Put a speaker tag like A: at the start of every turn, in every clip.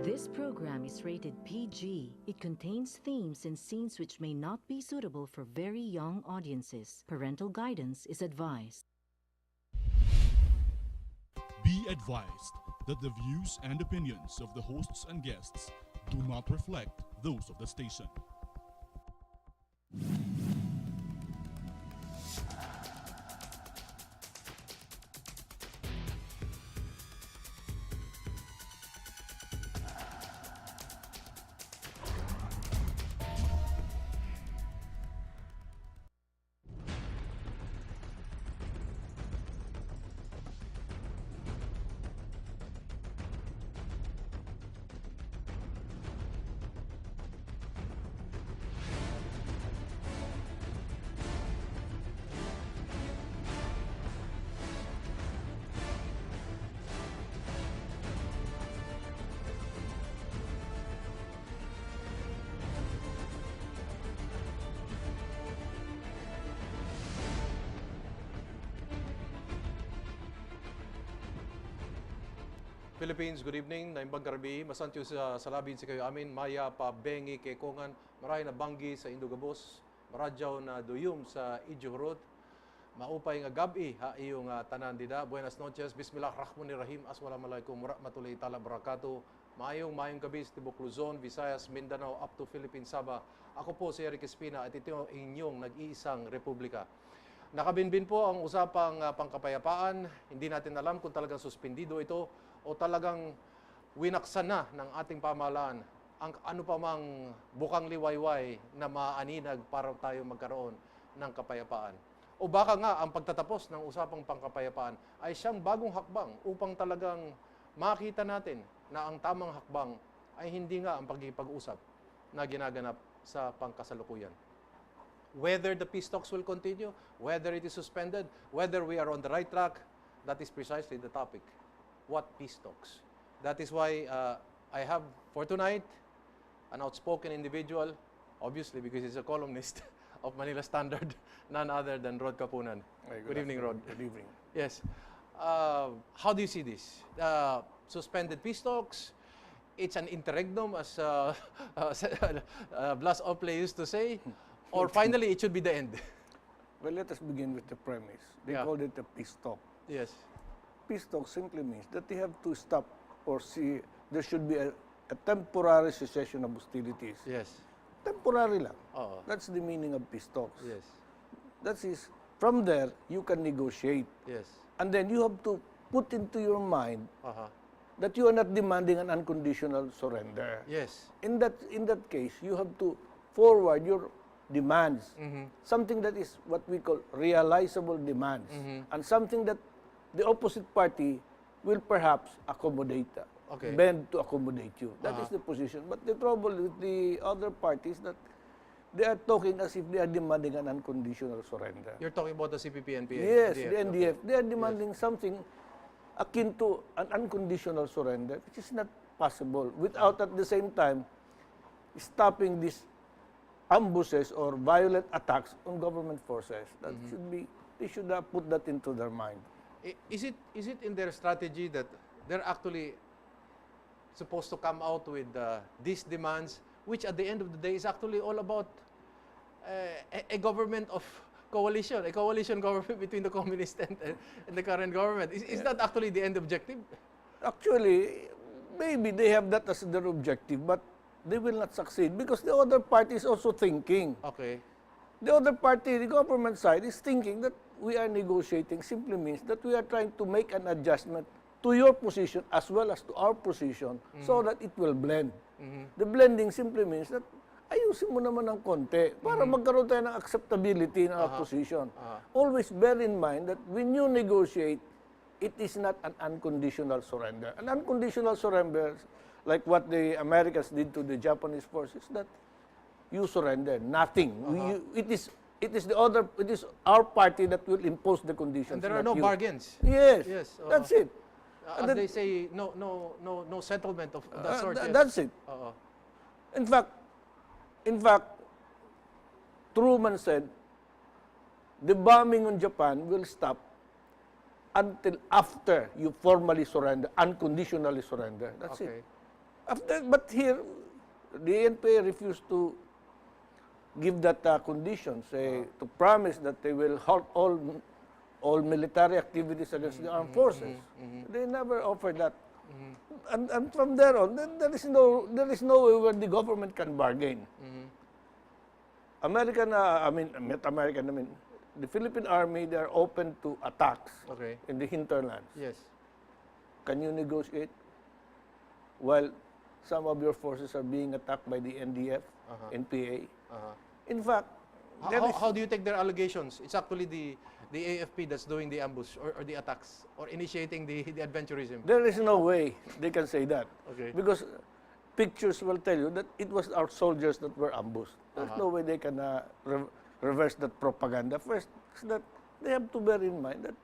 A: This program is rated PG. It contains themes and scenes which may not be suitable for very young audiences. Parental guidance is advised.
B: Be advised that the views and opinions of the hosts and guests do not reflect those of the station.
C: Philippines, good evening. Naimbang Karabi, masantyo sa salabin si kayo amin. Maya pa bengi kay Kongan, maray na banggi sa Indogabos, maradyaw na duyum sa Ijuhurot. Maupay nga gabi ha iyong tanan dida. Buenas noches. Bismillahirrahmanirrahim. Assalamualaikum warahmatullahi taala barakatuh. Mayong gabi sa Tibok Luzon, Visayas, Mindanao up to Philippines Sabah. Ako po si Eric Espina at ito ang inyong nag-iisang republika. Nakabinbin po ang usapang pangkapayapaan. Hindi natin alam kung talagang suspendido ito o talagang winaksan na ng ating pamahalaan ang ano pa mang bukang liwayway na maaninag para tayo magkaroon ng kapayapaan. O baka nga ang pagtatapos ng usapang pangkapayapaan ay siyang bagong hakbang upang talagang makita natin na ang tamang hakbang ay hindi nga ang pagkikipag-usap na ginaganap sa pangkasalukuyan. Whether the peace talks will continue, whether it is suspended, whether we are on the right track, that is precisely the topic. What peace talks? That is why I have for tonight an outspoken individual, obviously because he's a columnist of Manila Standard, none other than Rod Kapunan. Good evening, Rod.
D: Good evening.
C: Yes. How do you see this? Suspended peace talks, it's an interregnum, as Blas Ople used to say, or finally it should be the end?
D: Well, let us begin with the premise. They called it a peace talk.
C: Yes.
D: Peace talk simply means that they have to stop or see there should be a temporary cessation of hostilities.
C: Yes.
D: Temporary lang.
C: Oo.
D: That's the meaning of peace talks.
C: Yes.
D: That is, from there, you can negotiate.
C: Yes.
D: And then you have to put into your mind
C: Uh-huh.
D: that you are not demanding an unconditional surrender.
C: Yes.
D: In that case, you have to forward your demands, something that is what we call realizable demands, and something that the opposite party will perhaps accommodate,
C: Okay.
D: bend to accommodate you. That is the position. But the trouble with the other parties that they are talking as if they are demanding an unconditional surrender.
C: You're talking about the CPPNPA?
D: Yes,
C: NDF,
D: the NDF.
C: okay.
D: They are demanding something akin to an unconditional surrender, which is not possible, without at the same time stopping these ambushes or violent attacks on government forces. That should be, they should have put that into their mind.
C: Is it in their strategy that they're actually supposed to come out with these demands, which at the end of the day is actually all about a government of coalition, a coalition government between the communist and the current government? Is that actually the end objective?
D: Actually, maybe they have that as their objective, but they will not succeed because the other party is also thinking.
C: Okay.
D: The other party, the government side, is thinking that we are negotiating simply means that we are trying to make an adjustment to your position as well as to our position so that it will blend. The blending simply means that ayusin mo naman ng konti para magkaroon tayo ng acceptability ng our position. Always bear in mind that when you negotiate, it is not an unconditional surrender. An unconditional surrender, like what the Americans did to the Japanese forces, that you surrender nothing. It is our party that will impose the conditions.
C: And there are no
D: not you.
C: bargains.
D: Yes.
C: Yes.
D: That's it.
C: As they say, no settlement of that sort. Yes.
D: That's it. In fact, Truman said, the bombing on Japan will stop until after you formally surrender, unconditionally surrender. That's it. But here, the NPA refused to give that condition, say, to promise that they will halt all military activities against the armed forces. They never offered that. And from there on, there is no way where the government can bargain. The Philippine Army, they are open to attacks in the hinterlands.
C: Yes.
D: Can you negotiate while some of your forces are being attacked by the NDF, NPA? In fact,
C: How do you take their allegations? It's actually the AFP that's doing the ambush or the attacks or initiating the adventurism.
D: there is no way they can say that.
C: Okay.
D: Because pictures will tell you that it was our soldiers that were ambushed. There's no way they can reverse that propaganda. First, is that they have to bear in mind that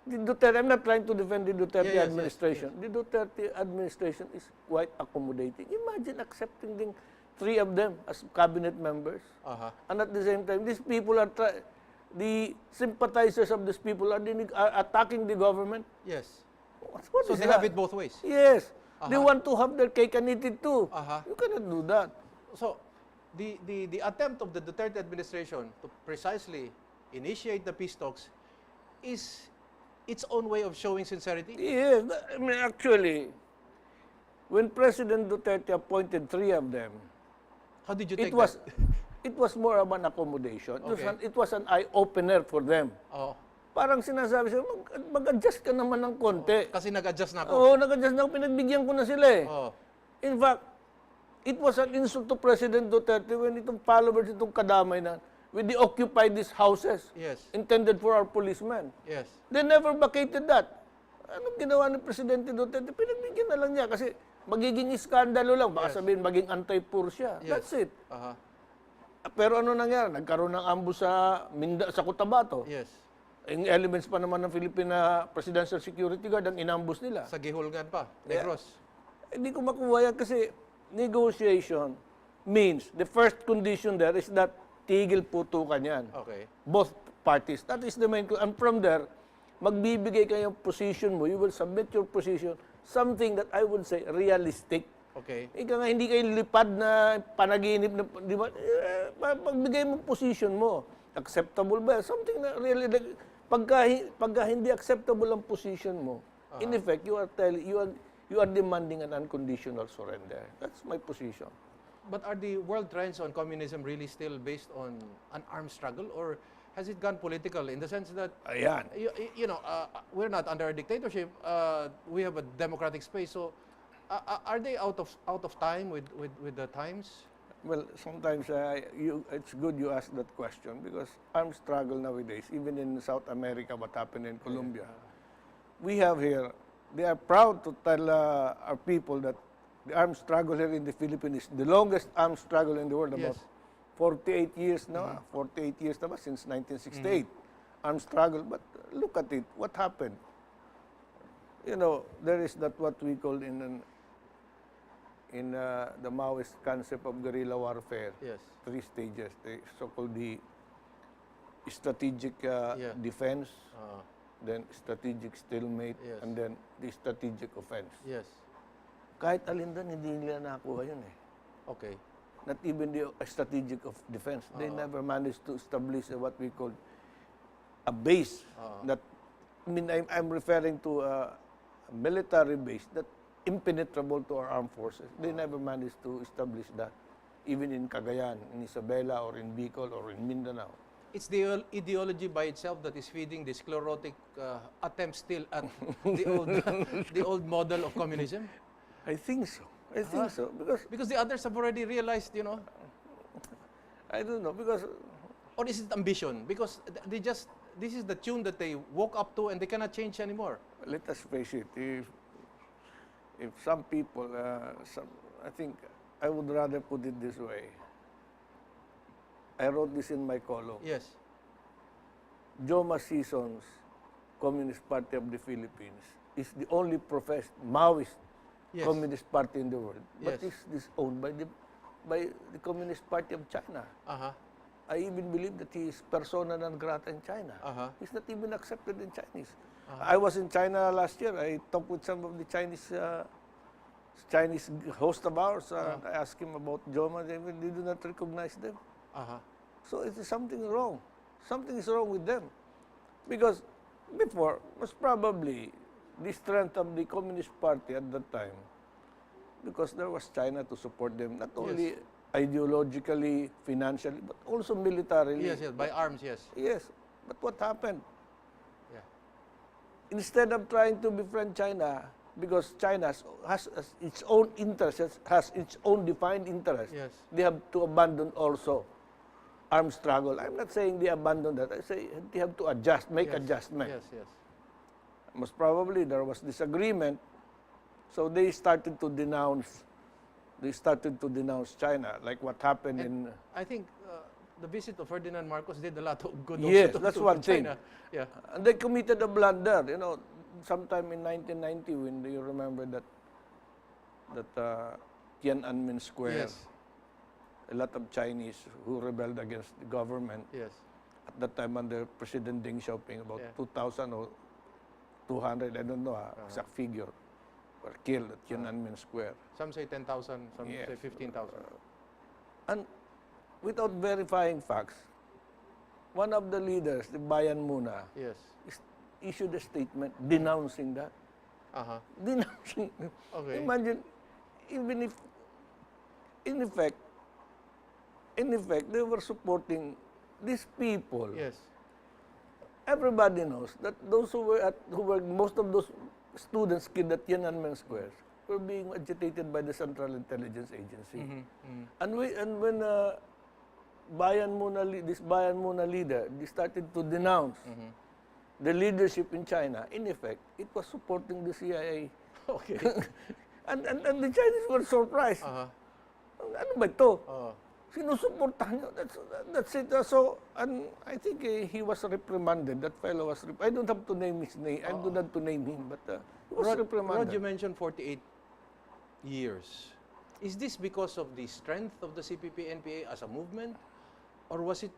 D: the Duterte, I'm not trying to defend the Duterte administration. The Duterte administration is quite accommodating. Imagine accepting three of them as cabinet members. And at the same time, these people are the sympathizers of these people are attacking the government.
C: Yes.
D: What
C: So
D: is
C: they
D: that?
C: have it both ways.
D: Yes. They want to have their cake and eat it too. You cannot do that.
C: So the attempt of the Duterte administration to precisely initiate the peace talks is its own way of showing sincerity.
D: Yes. I mean, actually, when President Duterte appointed three of them,
C: How did you take
D: it was more of an accommodation.
C: Okay.
D: It was an eye-opener for them.
C: Oh,
D: Parang sinasabi sila, mag-adjust ka naman ng konti.
C: kasi nag-adjust na ako.
D: Oo, nag-adjust na ako. Pinagbigyan ko na sila eh.
C: Oh.
D: In fact, it was an insult to President Duterte when itong followers, itong kadamay na, when they occupied these houses
C: Yes.
D: intended for our policemen.
C: Yes.
D: They never vacated that. Anong ginawa ni Presidente Duterte? Pinagbigyan na lang niya kasi magiging iskandalo lang. Baka sabihin maging anti-poor siya.
C: Yes.
D: That's it. Pero ano nangyari? Nagkaroon ng ambush sa Cotabato.
C: Yes.
D: Yung elements pa naman ng Philippine Presidential Security Guard ang inambush nila.
C: Sa Gihulgan pa, Negros.
D: Hindi ko makuha yan kasi negotiation means the first condition there is that tigil putukan yan.
C: Okay.
D: Both parties. That is the main. And from there, magbibigay kayo yung position mo. You will submit your position. Something that I would say realistic.
C: Okay.
D: Ika nga, hindi kayo lipad na panaginip na, di ba? Magbigay mo position mo. Acceptable ba? Something na really, pagka hindi acceptable ang position mo, in effect, you are demanding an unconditional surrender. That's my position.
C: But are the world trends on communism really still based on an armed struggle, or has it gone political in the sense that
D: Ayan.
C: we're not under a dictatorship, we have a democratic space, so are they out of time with the times?
D: Well, sometimes it's good you ask that question because armed struggle nowadays, even in South America, what happened in Colombia, we have here, they are proud to tell our people that the armed struggle here in the Philippines is the longest armed struggle in the world, about 48 years now, 48 years na ba, since 1968, armed struggle. But look at it, what happened? You know, there is that what we call in the Maoist concept of guerrilla warfare,
C: Yes.
D: 3 stages, the so-called the strategic defense, then strategic stalemate,
C: Yes.
D: and then the strategic offense.
C: Yes.
D: Kahit alin doon, hindi nila nakakuha yun eh.
C: Okay.
D: Not even the strategic of defense. They never managed to establish what we call a base. That, I mean, I'm referring to a military base that impenetrable to our armed forces. They never managed to establish that, even in Cagayan, in Isabela, or in Bicol, or in Mindanao.
C: It's the ideology by itself that is feeding the sclerotic attempt still at the old model of communism.
D: I think so. I think so.
C: Because the others have already realized,
D: I don't know, because
C: or is it ambition? Because this is the tune that they woke up to and they cannot change anymore.
D: let us face it, if some people, I think I would rather put it this way. I wrote this in my column.
C: Yes.
D: Joma Sison's Communist Party of the Philippines is the only professed Maoist Communist Party in the world. But
C: Yes.
D: is owned by the Communist Party of China. I even believe that he is persona non grata in China. He's not even accepted in Chinese. I was in China last year. I talked with some of the Chinese Chinese host of ours, I asked him about Joma, they do not recognize them. So it is something wrong. Something is wrong with them. Because before, most probably, the strength of the Communist Party at that time, because there was China to support them, not only ideologically, financially, but also militarily.
C: Yes, by arms, yes.
D: Yes, but what happened?
C: Yeah.
D: Instead of trying to befriend China, because China has its own interests, has its own defined interests,
C: Yes.
D: they have to abandon also armed struggle. I'm not saying they abandon that. I say they have to adjust, make adjustment.
C: Yes.
D: Most probably there was disagreement, so they started to denounce. They started to denounce China, like what happened in.
C: I think the visit of Ferdinand Marcos did a lot of good.
D: Yes,
C: also
D: that's
C: to
D: one thing.
C: China. Yeah.
D: And they committed a blunder, sometime in 1990, when you remember that Tiananmen Square,
C: Yes.
D: a lot of Chinese who rebelled against the government.
C: Yes.
D: At that time under President Deng Xiaoping, about
C: Yeah.
D: 2,000 or 200, I don't know, exact figure, were killed at Tiananmen Square.
C: Some say 10,000, some
D: Yes.
C: say 15,000.
D: And without verifying facts, one of the leaders, the Bayan Muna,
C: Yes.
D: issued a statement denouncing that. Denouncing.
C: Okay.
D: Imagine, even if, in effect, they were supporting these people.
C: Yes.
D: Everybody knows that those who were most of those students killed at Tiananmen Square were being agitated by the Central Intelligence Agency. And when this Bayan Muna leader, they started to denounce the leadership in China. In effect, it was supporting the CIA.
C: Okay.
D: and the Chinese were surprised. Ano ba ito? Sinusuportahan nyo. That's it. So, and I think he was reprimanded. That fellow was I don't have to name his name. I do not to name him, but he was reprimanded.
C: Rod, you mentioned 48 years. Is this because of the strength of the CPPNPA as a movement? Or was it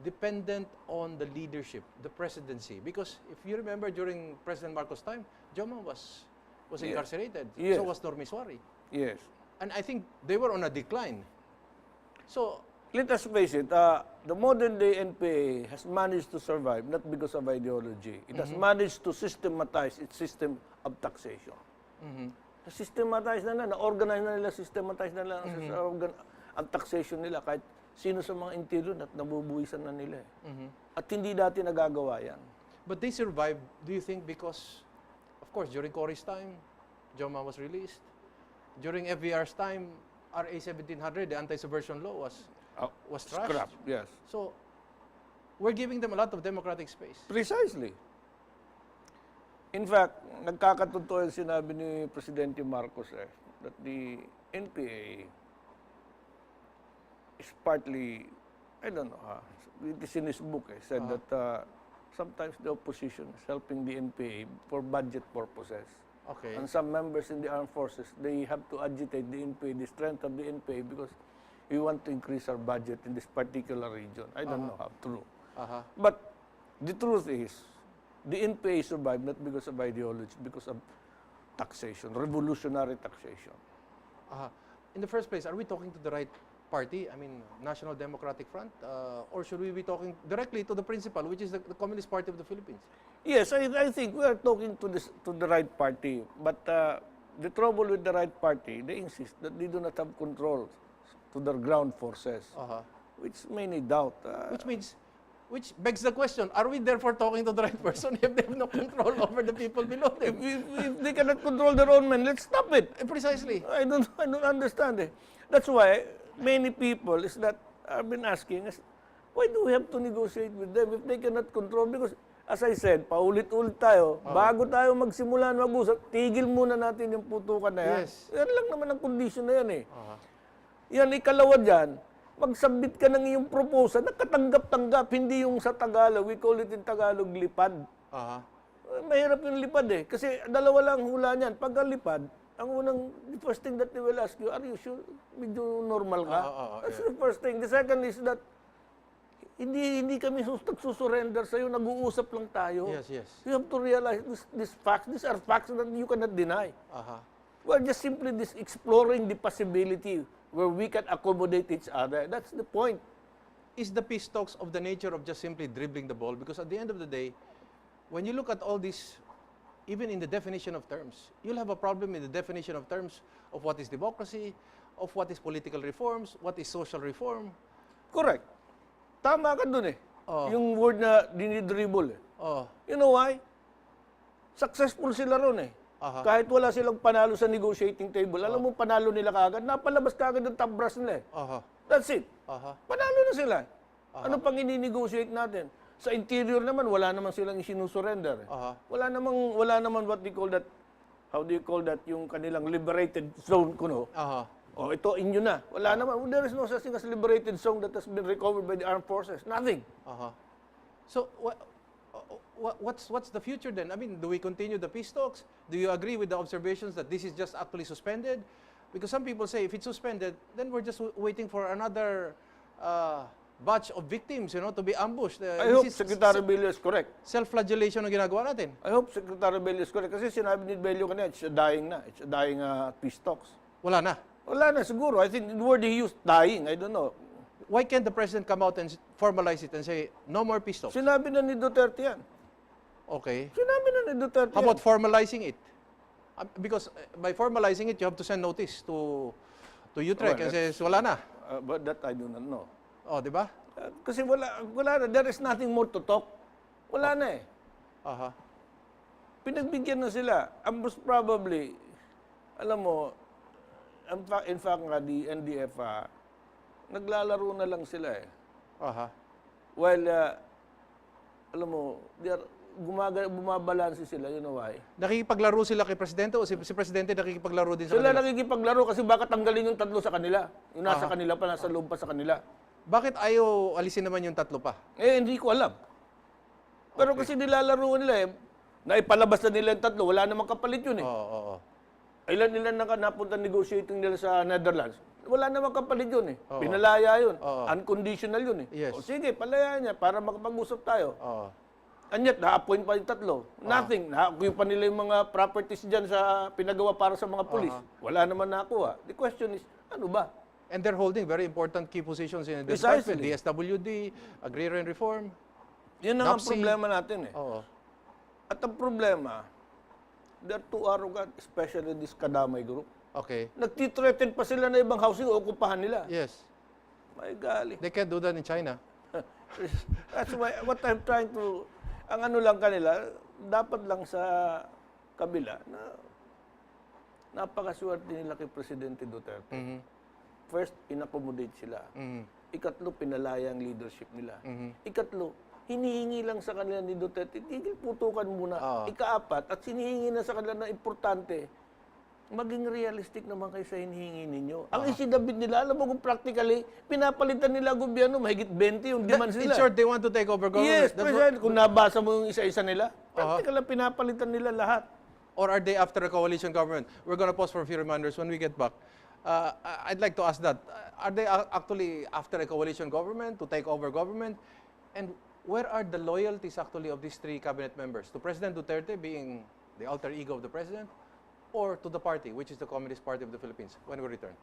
C: dependent on the leadership, the presidency? Because if you remember, during President Marcos' time, Joma was incarcerated.
D: Yes.
C: So was Dormiswari.
D: Yes.
C: And I think they were on a decline. So,
D: Let us face it, the modern day NPA has managed to survive not because of ideology. It has managed to systematize its system of taxation. Systematize na na-organize na nila, systematize na nila ang taxation nila kahit sino sa mga interior at nabubuwisan na nila. At hindi dati nagagawa yan.
C: but they survived, do you think, because, of course, during Cory's time, Joma was released. During FVR's time, RA 1700, the anti-subversion law was trashed.
D: Scrapped, yes.
C: So, we're giving them a lot of democratic space.
D: Precisely. In fact, nagkakatotoo yung sinabi ni Presidente Marcos that the NPA is partly, I don't know, it is in his book, said that sometimes the opposition is helping the NPA for budget purposes.
C: Okay.
D: And some members in the armed forces, they have to agitate the NPA, the strength of the NPA, because we want to increase our budget in this particular region. I don't know how true. But the truth is, the NPA survived not because of ideology, because of taxation, revolutionary taxation.
C: In the first place, are we talking to the right party? I mean, National Democratic Front? Or should we be talking directly to the principal, which is the Communist Party of the Philippines?
D: Yes, I think we are talking to the right party. But the trouble with the right party, they insist that they do not have control to their ground forces, which many doubt.
C: Which begs the question, are we therefore talking to the right person if they have no control over the people below them?
D: If they cannot control their own men, let's stop it.
C: Precisely.
D: I don't understand it. That's why many people have been asking us, why do we have to negotiate with them if they cannot control? Because as I said, paulit-ulit tayo, bago tayo magsimula mag-usap, tigil muna natin yung putukan na yan.
C: Yes.
D: Yan lang naman ang condition na yan Yan, ikalawa dyan, mag-submit ka ng iyong proposal na katanggap-tanggap, hindi yung sa Tagalog, we call it in Tagalog, lipad. Mahirap yung lipad kasi dalawa lang hula niyan. Pag lipad, the first thing that they will ask you, are you sure medyo normal ka? That's the first thing. The second is that, hindi kami susurrender sa'yo, nag-uusap lang tayo.
C: Yes.
D: You have to realize these facts, these are facts that you cannot deny. We're just simply exploring the possibility where we can accommodate each other. That's the point.
C: Is the peace talks of the nature of just simply dribbling the ball? Because at the end of the day, when you look at all this, even in the definition of terms, you'll have a problem in the definition of terms of what is democracy, of what is political reforms, what is social reform.
D: Correct. Tama ka dun eh.
C: Oh.
D: Yung word na dinidribble eh.
C: Oh,
D: You know why? Successful sila ron eh.
C: Aha.
D: Kahit wala silang panalo sa negotiating table, alam mo panalo nila kagad, napalabas kagad ang top brass nila eh.
C: aha,
D: That's it.
C: aha.
D: Panalo na sila. Ano pang ini-negotiate natin? Sa interior naman, wala naman silang isinusurrender.
C: Aha.
D: Wala naman what they call that, how do you call that, yung kanilang liberated zone kuno.
C: Aha.
D: Oh, ito inyo na. Wala naman. There is no such thing as liberated zone that has been recovered by the armed forces. Nothing.
C: Aha. So, what's the future then? I mean, do we continue the peace talks? Do you agree with the observations that this is just actually suspended? Because some people say if it's suspended, then we're just waiting for another batch of victims, to be ambushed.
D: I hope Secretary Bello is correct.
C: Self-flagellation ang ginagawa natin.
D: I hope Secretary Bello is correct. Kasi sinabi ni Bello kanina, it's dying na. It's dying peace talks.
C: Wala na.
D: Wala na siguro. I think the word he used, dying. I don't know.
C: Why can't the president come out and formalize it and say, no more peace talks?
D: Sinabi na ni Duterte yan.
C: Okay.
D: Sinabi na ni Duterte
C: How about formalizing it? Because by formalizing it, you have to send notice to Utrecht and says, wala na.
D: But that I do not know.
C: Oh, di ba?
D: Kasi wala na. There is nothing more to talk. Wala na eh.
C: Aha.
D: Pinagbigyan na sila. Most probably, alam mo, in fact nga, the NDF, naglalaro na lang sila eh.
C: Aha.
D: While, alam mo, bumabalanse sila, you know why?
C: Nakikipaglaro sila kay Presidente o si Presidente nakikipaglaro din sa
D: Sila
C: kanila?
D: nakikipaglaro kasi baka tanggalin yung tatlo sa kanila. Yung nasa kanila pa, nasa loob pa sa kanila.
C: Bakit ayaw alisin naman yung tatlo pa?
D: Eh, hindi ko alam. Pero kasi nilalaro nila eh. Naipalabas na nila yung tatlo, wala namang kapalit yun eh.
C: Oo.
D: Ilan napunta negotiating nila sa Netherlands. Wala namang kapalit yun eh. Pinalaya yun. Unconditional yun eh.
C: Yes.
D: O sige, palaya niya para makapag-usap tayo.
C: Oo.
D: Anyat, na-appoint pa yung tatlo. Nothing. Na-acquire pa nila yung mga properties dyan sa pinagawa para sa mga pulis. Wala naman nakuha. The question is, ano ba?
C: And they're holding very important key positions in the
D: Precisely.
C: department. DSWD, agrarian reform.
D: Yan ang
C: NAPSI.
D: problema natin eh.
C: Oo.
D: At ang problema, they're too arrogant, especially this Kadamay group.
C: Okay.
D: Nagtitreten pa sila na ibang housing o okupahan nila.
C: Yes.
D: My golly.
C: They can't do that in China.
D: That's why, what I'm trying to, ang ano lang kanila, dapat lang sa kabila na napakaswerte nila kay Presidente Duterte. First, in-accommodate sila. Ikatlo, pinalaya ang leadership nila. Ikatlo, hinihingi lang sa kanila ni Duterte, tigil putukan muna. Ikaapat, at sinihingi na sa kanila na importante, maging realistic naman kayo sa hinihingi ninyo. Ang isinabit nila, alam mo kung practically, pinapalitan nila gobyerno, mahigit 20 yung demands
C: In
D: nila.
C: short, they want to take over government.
D: Yes,
C: That's
D: President, kung nabasa mo yung isa-isa nila, practical lang pinapalitan nila lahat.
C: Or are they after a coalition government? We're going to pause for a few reminders. When we get back, I'd like to ask that. Are they actually after a coalition government to take over government? And where are the loyalties actually of these three cabinet members? To President Duterte being the alter ego of the president, or to the party, which is the Communist Party of the Philippines? When we return.